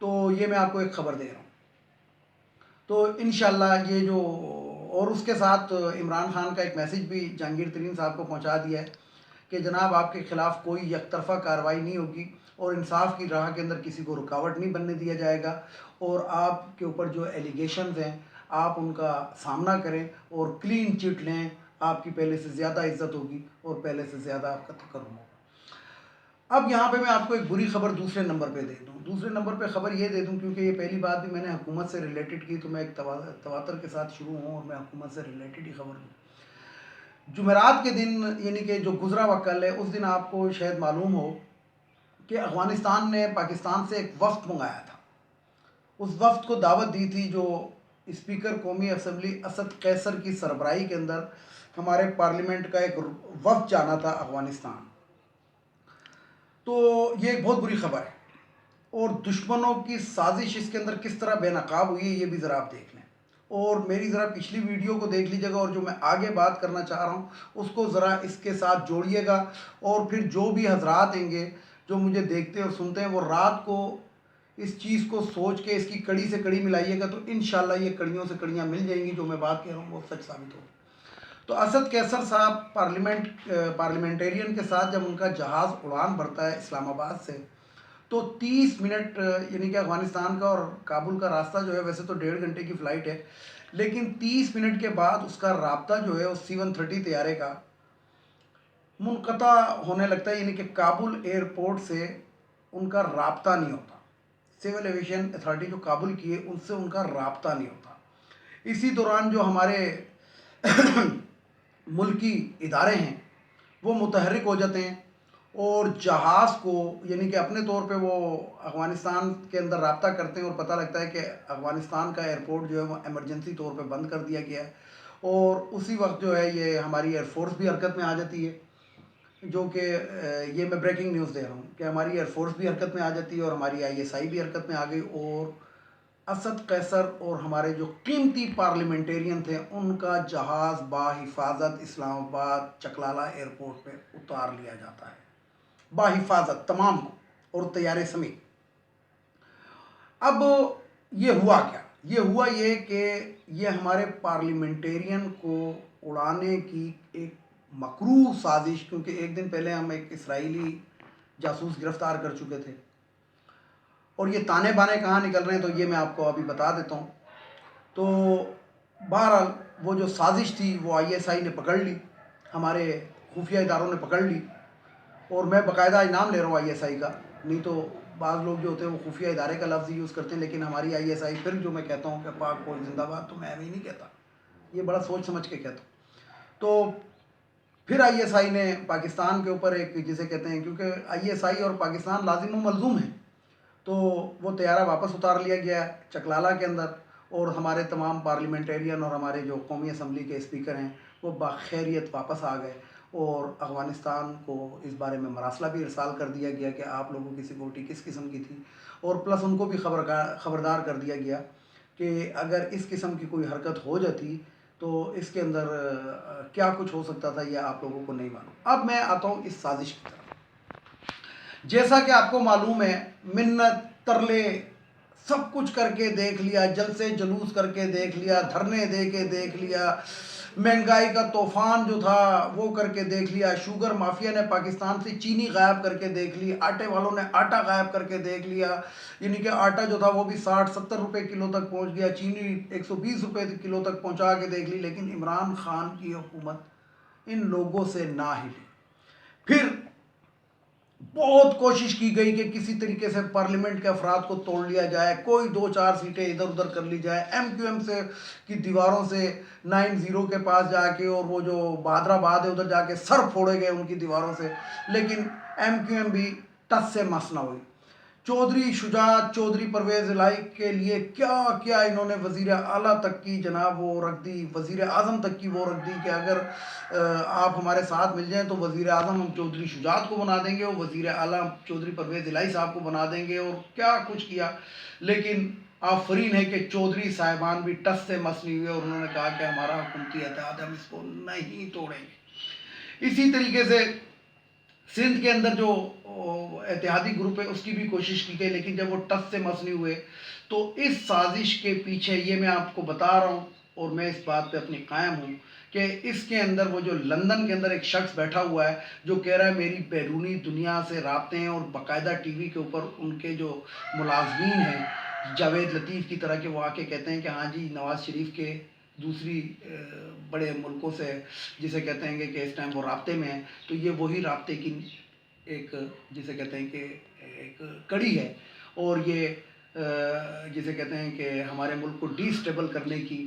تو یہ میں آپ کو ایک خبر دے رہا ہوں. تو انشاءاللہ یہ جو، اور اس کے ساتھ عمران خان کا ایک میسیج بھی جہانگیر ترین صاحب کو پہنچا دیا ہے کہ جناب آپ کے خلاف کوئی یک طرفہ کارروائی نہیں ہوگی اور انصاف کی راہ کے اندر کسی کو رکاوٹ نہیں بننے دیا جائے گا، اور آپ کے اوپر جو ایلیگیشنز ہیں آپ ان کا سامنا کریں اور کلین چٹ لیں. آپ کی پہلے سے زیادہ عزت ہوگی اور پہلے سے زیادہ آپ کا تکرم ہوگا. اب یہاں پہ میں آپ کو ایک بری خبر دوسرے نمبر پہ دے دوں. دوسرے نمبر پہ خبر یہ دے دوں کیونکہ یہ پہلی بات بھی میں نے حکومت سے ریلیٹڈ کی، تو میں ایک تواتر کے ساتھ شروع ہوں اور میں حکومت سے ریلیٹڈ ہی خبر دوں. جمعرات کے دن یعنی کہ جو گزرا ہوا کل ہے، اس دن آپ کو شاید معلوم ہو کہ افغانستان نے پاکستان سے ایک وفد منگایا تھا. اس وفد کو دعوت دی تھی جو اسپیکر قومی اسمبلی اسد قیصر کی سربراہی کے اندر ہمارے پارلیمنٹ کا ایک وفد جانا تھا افغانستان. تو یہ ایک بہت بری خبر ہے، اور دشمنوں کی سازش اس کے اندر کس طرح بے نقاب ہوئی ہے یہ بھی ذرا آپ دیکھ لیں. اور میری ذرا پچھلی ویڈیو کو دیکھ لیجیے گا، اور جو میں آگے بات کرنا چاہ رہا ہوں اس کو ذرا اس کے ساتھ جوڑیے گا. اور پھر جو بھی حضرات ہیں گے جو مجھے دیکھتے اور سنتے ہیں، وہ رات کو اس چیز کو سوچ کے اس کی کڑی سے کڑی ملائیے گا، تو انشاءاللہ یہ کڑیوں سے کڑیاں مل جائیں گی. جو میں بات کہہ رہا ہوں وہ سچ ثابت ہوگی. تو اسد قیصر صاحب پارلیمنٹیرین کے ساتھ جب ان کا جہاز اڑان بھرتا ہے اسلام آباد سے، تو 30 منٹ یعنی کہ افغانستان کا اور کابل کا راستہ جو ہے ویسے تو 1.5 گھنٹے کی فلائٹ ہے، لیکن 30 منٹ کے بعد اس کا رابطہ جو ہے اس C-130 طیارے کا منقطع ہونے لگتا ہے. یعنی کہ کابل ایئرپورٹ سے ان کا رابطہ نہیں ہوتا. سول ایویشن اتھارٹی جو کابل کی ہے ان سے ان کا رابطہ نہیں ہوتا. اسی دوران جو ہمارے ملکی ادارے ہیں وہ متحرک ہو جاتے ہیں اور جہاز کو یعنی کہ اپنے طور پہ وہ افغانستان کے اندر رابطہ کرتے ہیں، اور پتہ لگتا ہے کہ افغانستان کا ایئرپورٹ جو ہے وہ ایمرجنسی طور پہ بند کر دیا گیا ہے. اور اسی وقت جو ہے یہ ہماری ایئر فورس بھی حرکت میں آ جاتی ہے، جو کہ یہ میں بریکنگ نیوز دے رہا ہوں کہ ہماری ایئر فورس بھی حرکت میں آ جاتی ہے اور ہماری ISI بھی حرکت میں آ گئی، اور اسد قیصر اور ہمارے جو قیمتی پارلیمنٹیرین تھے ان کا جہاز بحفاظت اسلام آباد چکلالہ ایئرپورٹ پہ اتار لیا جاتا ہے، بحفاظت تمام کو اور طیارے سمیت. اب یہ ہوا کیا؟ یہ ہوا یہ کہ یہ ہمارے پارلیمنٹیرین کو اڑانے کی ایک مکروہ سازش، کیونکہ ایک دن پہلے ہم ایک اسرائیلی جاسوس گرفتار کر چکے تھے، اور یہ تانے بانے کہاں نکل رہے ہیں تو یہ میں آپ کو ابھی بتا دیتا ہوں. تو بہرحال وہ جو سازش تھی وہ ISI نے پکڑ لی، ہمارے خفیہ اداروں نے پکڑ لی، اور میں باقاعدہ انعام لے رہا ہوں ISI کا. نہیں تو بعض لوگ جو ہوتے ہیں وہ خفیہ ادارے کا لفظ یوز کرتے ہیں، لیکن ہماری ISI پھر جو میں کہتا ہوں کہ پاک فوج زندہ باد، تو میں ایویں نہیں کہتا، یہ بڑا سوچ سمجھ کے کہتا ہوں. تو پھر ISI نے پاکستان کے اوپر ایک جسے کہتے ہیں، کیونکہ ISI اور پاکستان لازم و ملزوم ہیں، تو وہ طیارہ واپس اتار لیا گیا چکلالہ کے اندر، اور ہمارے تمام پارلیمنٹیرین اور ہمارے جو قومی اسمبلی کے اسپیکر ہیں وہ بخیریت واپس آ گئے، اور افغانستان کو اس بارے میں مراسلہ بھی ارسال کر دیا گیا کہ آپ لوگوں کی سیکورٹی کس قسم کی تھی، اور پلس ان کو بھی خبردار کر دیا گیا کہ اگر اس قسم کی کوئی حرکت ہو جاتی تو اس کے اندر کیا کچھ ہو سکتا تھا یہ آپ لوگوں کو نہیں معلوم. اب میں آتا ہوں اس سازش کی طرف. جیسا کہ آپ کو معلوم ہے، منت ترلے سب کچھ کر کے دیکھ لیا، جلسے جلوس کر کے دیکھ لیا، دھرنے دے کے دیکھ لیا، مہنگائی کا طوفان جو تھا وہ کر کے دیکھ لیا، شوگر مافیا نے پاکستان سے چینی غائب کر کے دیکھ لی، آٹے والوں نے آٹا غائب کر کے دیکھ لیا، یعنی کہ آٹا جو تھا وہ بھی 60-70 روپے کلو تک پہنچ گیا، چینی 120 روپے کلو تک پہنچا کے دیکھ لی، لیکن عمران خان کی حکومت ان لوگوں سے نہ ہلی. پھر بہت کوشش کی گئی کہ کسی طریقے سے پارلیمنٹ کے افراد کو توڑ لیا جائے، کوئی 2-4 سیٹیں ادھر ادھر کر لی جائے، MQM سے کی دیواروں سے 90 کے پاس جا کے، اور وہ جو بہادر آباد ہے ادھر جا کے سر پھوڑے گئے ان کی دیواروں سے، لیکن MQM بھی ٹس سے مس نہ ہوئی. چودھری شجاعت، چودھری پرویز الہی کے لیے کیا کیا انہوں نے وزیر اعلیٰ تک کی جناب وہ رکھ دی، وزیر اعظم تک کی وہ رکھ دی کہ اگر آپ ہمارے ساتھ مل جائیں تو وزیر اعظم ہم چودھری شجاعت کو بنا دیں گے اور وزیر اعلیٰ چودھری پرویز الہی صاحب کو بنا دیں گے، اور کیا کچھ کیا. لیکن آفرین ہے کہ چودھری صاحبان بھی ٹس سے مس نہیں ہوئے، اور انہوں نے کہا کہ ہمارا حکومتی اتحاد ہم اس کو نہیں توڑیں گے. اسی طریقے سے سندھ کے اندر جو اتحادی گروپ ہے اس کی بھی کوشش کی گئی، لیکن جب وہ ٹس سے مس نہیں ہوئے تو اس سازش کے پیچھے یہ میں آپ کو بتا رہا ہوں، اور میں اس بات پہ اپنی قائم ہوں کہ اس کے اندر وہ جو لندن کے اندر ایک شخص بیٹھا ہوا ہے جو کہہ رہا ہے میری بیرونی دنیا سے رابطے ہیں، اور باقاعدہ ٹی وی کے اوپر ان کے جو ملازمین ہیں جاوید لطیف کی طرح کے وہ آ کے کہتے ہیں کہ ہاں جی نواز شریف کے دوسری بڑے ملکوں سے جسے کہتے ہیں کہ اس ٹائم وہ رابطے میں ہیں، تو یہ وہی رابطے کی ایک جسے کہتے ہیں کہ ایک کڑی ہے، اور یہ جسے کہتے ہیں کہ ہمارے ملک کو ڈی اسٹیبل کرنے کی،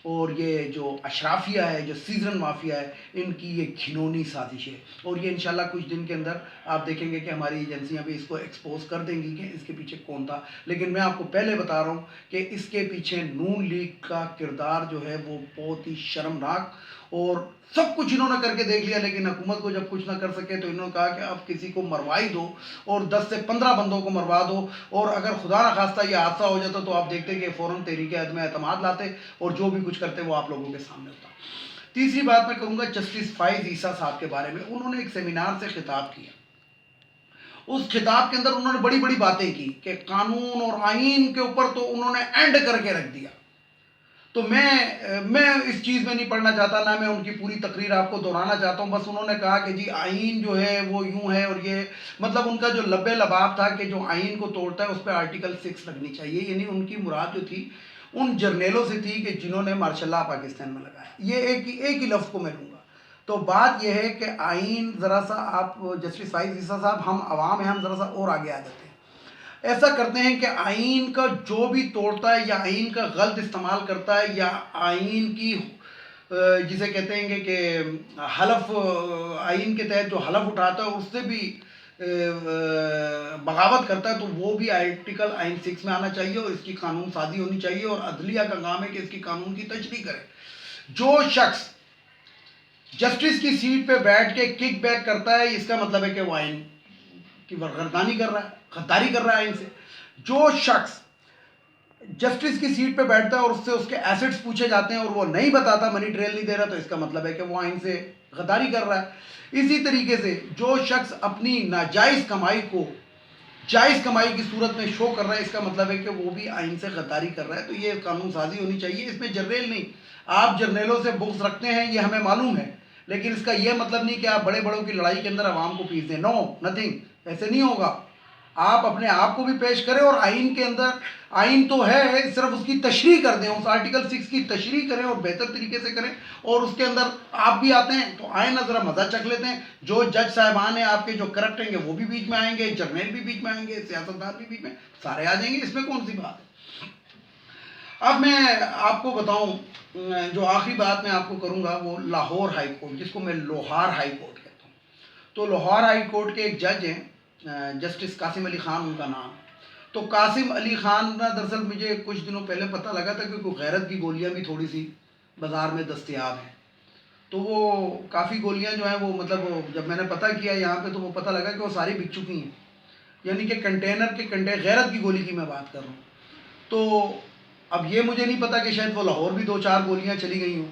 اور یہ جو اشرافیہ ہے، جو سیزن مافیا ہے، ان کی یہ گھنونی سازش ہے، اور یہ انشاءاللہ کچھ دن کے اندر آپ دیکھیں گے کہ ہماری ایجنسیاں بھی اس کو ایکسپوز کر دیں گی کہ اس کے پیچھے کون تھا۔ لیکن میں آپ کو پہلے بتا رہا ہوں کہ اس کے پیچھے نون لیگ کا کردار جو ہے وہ بہت ہی شرمناک، اور سب کچھ انہوں نے کر کے دیکھ لیا، لیکن حکومت کو جب کچھ نہ کر سکے تو انہوں نے کہا کہ اب کسی کو مروا ہی دو، اور 10 سے 15 بندوں کو مروا دو، اور اگر خدا نہ خواستہ یہ حادثہ ہو جاتا تو آپ دیکھتے کہ فوراً تحریک عدم اعتماد لاتے، اور جو بھی کچھ کرتے وہ آپ لوگوں کے سامنے ہوتا۔ تیسری بات میں کروں گا جسٹس فائز عیسیٰ صاحب کے بارے میں۔ انہوں نے ایک سیمینار سے خطاب کیا، اس خطاب کے اندر انہوں نے بڑی بڑی باتیں کی کہ قانون اور آئین کے اوپر تو انہوں نے اینڈ کر کے رکھ دیا۔ تو میں اس چیز میں نہیں پڑھنا چاہتا، نہ میں ان کی پوری تقریر آپ کو دہرانا چاہتا ہوں، بس انہوں نے کہا کہ جی آئین جو ہے وہ یوں ہے، اور یہ مطلب ان کا جو لب لباب تھا کہ جو آئین کو توڑتا ہے اس پہ آرٹیکل 6 لگنی چاہیے، یعنی ان کی مراد جو تھی ان جرنیلوں سے تھی کہ جنہوں نے مارشل لاء پاکستان میں لگایا۔ یہ ایک ہی لفظ کو میں لوں گا۔ تو بات یہ ہے کہ آئین ذرا سا آپ جسٹس فائز عیسیٰ صاحب، ہم عوام ہیں، ہم ذرا سا اور آگے آ جاتے ہیں۔ ایسا کرتے ہیں کہ آئین کا جو بھی توڑتا ہے یا آئین کا غلط استعمال کرتا ہے یا آئین کی جسے کہتے ہیں کہ حلف، آئین کے تحت جو حلف اٹھاتا ہے اس سے بھی بغاوت کرتا ہے، تو وہ بھی آرٹیکل آئین 6 میں آنا چاہیے، اور اس کی قانون سازی ہونی چاہیے، اور عدلیہ کا کام ہے کہ اس کی قانون کی تشریح کرے۔ جو شخص جسٹس کی سیٹ پہ بیٹھ کے کک بیک کرتا ہے اس کا مطلب ہے کہ وہ آئین کی ورگردانی کر رہا ہے، غداری کر رہا ہے آئین سے۔ جو شخص جسٹس کی سیٹ پہ بیٹھتا ہے اور اس سے اس کے ایسٹس پوچھے جاتے ہیں اور وہ نہیں بتاتا، منی ٹریل نہیں دے رہا، تو اس کا مطلب ہے کہ وہ آئین سے غداری کر رہا ہے۔ اسی طریقے سے جو شخص اپنی ناجائز کمائی کو جائز کمائی کی صورت میں شو کر رہا ہے، اس کا مطلب ہے کہ وہ بھی آئین سے غداری کر رہا ہے۔ تو یہ قانون سازی ہونی چاہیے، اس میں جرنیل نہیں۔ آپ جرنیلوں سے بغض رکھتے ہیں یہ ہمیں معلوم ہے، لیکن اس کا یہ مطلب نہیں کہ آپ بڑے بڑوں کی لڑائی کے اندر عوام کو پیس دیں۔ نو نتھنگ، ایسے نہیں ہوگا۔ آپ اپنے آپ کو بھی پیش کریں، اور آئین کے اندر آئین تو ہے، صرف اس کی تشریح کر دیں، اس آرٹیکل 6 کی تشریح کریں اور بہتر طریقے سے کریں، اور اس کے اندر آپ بھی آتے ہیں تو آئیں نا ذرا مزہ چکھ لیتے ہیں۔ جو جج صاحبان ہیں آپ کے جو کرپٹ ہیں گے وہ بھی بیچ میں آئیں گے، جرنیل بھی بیچ میں آئیں گے، سیاستدان بھی بیچ میں، سارے آ جائیں گے، اس میں کون سی بات ہے۔ اب میں آپ کو بتاؤں، جو آخری بات میں آپ کو کروں گا وہ لاہور ہائی کورٹ، جس کو میں لوہار ہائی کورٹ کہتا ہوں۔ تو لاہور ہائی کورٹ کے ایک جج ہیں جسٹس قاسم علی خان ان کا نام۔ تو قاسم علی خان نا، دراصل مجھے کچھ دنوں پہلے پتہ لگا تھا کہ کوئی غیرت کی گولیاں بھی تھوڑی سی بازار میں دستیاب ہیں۔ تو وہ کافی گولیاں جو ہیں وہ مطلب جب میں نے پتہ کیا یہاں پہ تو وہ پتہ لگا کہ وہ ساری بک چکی ہیں، یعنی کہ کنٹینر کے غیرت کی گولی کی میں بات کر رہا ہوں۔ تو اب یہ مجھے نہیں پتا کہ شاید وہ لاہور بھی 2-4 گولیاں چلی گئی ہوں۔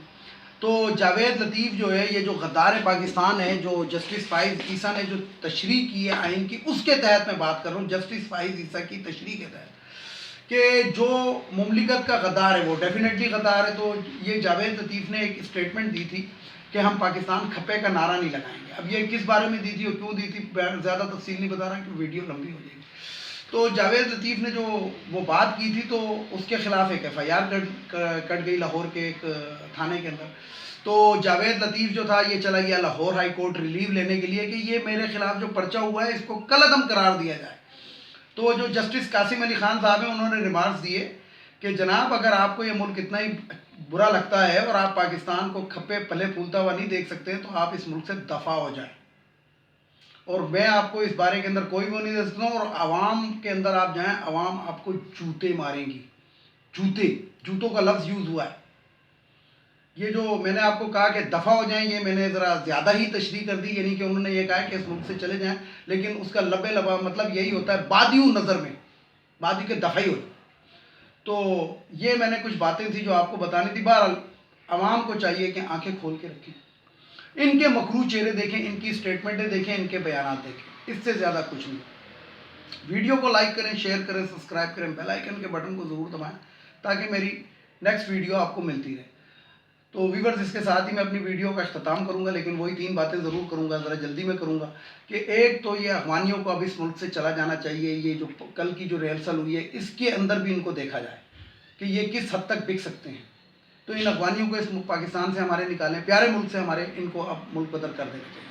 تو جاوید لطیف جو ہے، یہ جو غدار پاکستان ہے، جو جسٹس فائز عیسیٰ نے جو تشریح کی ہے آئین کی، اس کے تحت میں بات کر رہا ہوں، جسٹس فائز عیسیٰ کی تشریح کے تحت، کہ جو مملکت کا غدار ہے وہ ڈیفینیٹلی غدار ہے۔ تو یہ جاوید لطیف نے ایک اسٹیٹمنٹ دی تھی کہ ہم پاکستان کھپے کا نعرہ نہیں لگائیں گے۔ اب یہ کس بارے میں دی تھی اور کیوں دی تھی زیادہ تفصیل نہیں بتا رہا کہ ویڈیو لمبی ہو جائے گی۔ تو جاوید لطیف نے جو وہ بات کی تھی تو اس کے خلاف ایک FIR کٹ گئی لاہور کے ایک تھانے کے اندر۔ تو جاوید لطیف جو تھا یہ چلا گیا لاہور ہائی کورٹ ریلیو لینے کے لیے کہ یہ میرے خلاف جو پرچہ ہوا ہے اس کو کالعدم قرار دیا جائے۔ تو جو جسٹس قاسم علی خان صاحب ہیں انہوں نے ریمارکس دیے کہ جناب اگر آپ کو یہ ملک اتنا ہی برا لگتا ہے اور آپ پاکستان کو کھپے پلے پھولتا ہوا نہیں دیکھ سکتے تو آپ اس ملک سے دفع ہو جائیں، اور میں آپ کو اس بارے کے اندر کوئی وہ نہیں دے سکتا ہوں، اور عوام کے اندر آپ جائیں، عوام آپ کو جوتے ماریں گی۔ جوتوں کا لفظ یوز ہوا ہے۔ یہ جو میں نے آپ کو کہا کہ دفع ہو جائیں، یہ میں نے ذرا زیادہ ہی تشریح کر دی، یعنی کہ انہوں نے یہ کہا کہ اس ملک سے چلے جائیں، لیکن اس کا لبے لبا مطلب یہی ہوتا ہے بادیوں نظر میں، بادی کے دفع ہی ہوتا ہے۔ تو یہ میں نے کچھ باتیں تھی جو آپ کو بتانی تھی۔ بہرحال عوام کو چاہیے کہ آنکھیں کھول کے رکھیں۔ ان کے مکروہ چہرے دیکھیں، ان کی سٹیٹمنٹیں دیکھیں، ان کے بیانات دیکھیں، اس سے زیادہ کچھ نہیں۔ ویڈیو کو لائک کریں، شیئر کریں، سبسکرائب کریں، بیل آئیکن کے بٹن کو ضرور دبائیں تاکہ میری نیکسٹ ویڈیو آپ کو ملتی رہے۔ تو ویورز، اس کے ساتھ ہی میں اپنی ویڈیو کا اختتام کروں گا، لیکن وہی 3 باتیں ضرور کروں گا، ذرا جلدی میں کروں گا کہ ایک تو یہ افغانیوں کو اب اس ملک سے چلا جانا چاہیے۔ یہ جو کل کی جو ریہرسل ہوئی ہے اس کے اندر بھی ان کو دیکھا جائے کہ یہ کس حد تک بک سکتے ہیں۔ تو ان افغانیوں کو اس پاکستان سے ہمارے نکالیں، پیارے ملک سے ہمارے، ان کو اب ملک بدر کر دینا چاہیے۔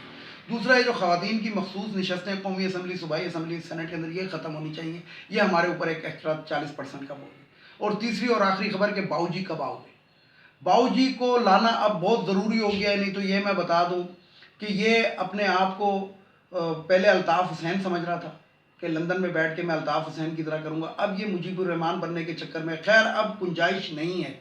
دوسرا، یہ جو خواتین کی مخصوص نشستیں قومی اسمبلی، صوبائی اسمبلی، سینٹ کے اندر، یہ ختم ہونی چاہیے۔ یہ ہمارے اوپر ایک ایکسٹرا 40% کا بول ہے۔ اور تیسری اور آخری خبر کہ باؤ جی کب آؤ گے؟ باؤ جی کو لانا اب بہت ضروری ہو گیا ہے۔ نہیں تو یہ میں بتا دوں کہ یہ اپنے آپ کو پہلے الطاف حسین سمجھ رہا تھا کہ لندن میں بیٹھ کے میں الطاف حسین کی طرح کروں گا، اب یہ مجیب الرحمان بننے کے چکر میں، خیر اب گنجائش نہیں ہے،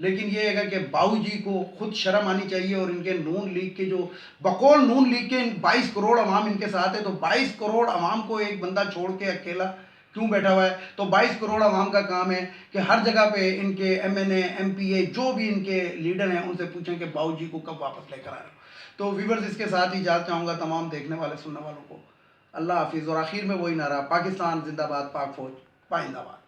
لیکن یہ ہے کہ باؤ جی کو خود شرم آنی چاہیے۔ اور ان کے نون لیگ کے جو بقول نون لیگ کے 22 کروڑ عوام ان کے ساتھ ہے، تو 22 کروڑ عوام کو ایک بندہ چھوڑ کے اکیلا کیوں بیٹھا ہوا ہے؟ تو 22 کروڑ عوام کا کام ہے کہ ہر جگہ پہ ان کے ایم این اے، ایم پی اے، جو بھی ان کے لیڈر ہیں، ان سے پوچھیں کہ باؤ جی کو کب واپس لے کر آ رہے ہو۔ تو ویورز، اس کے ساتھ ہی اجازت چاہوں گا تمام دیکھنے والے سننے والوں کو۔ اللہ حافظ۔ اور آخر میں وہی نعرہ، پاکستان زندہ باد، پاک فوج پائندہ باد۔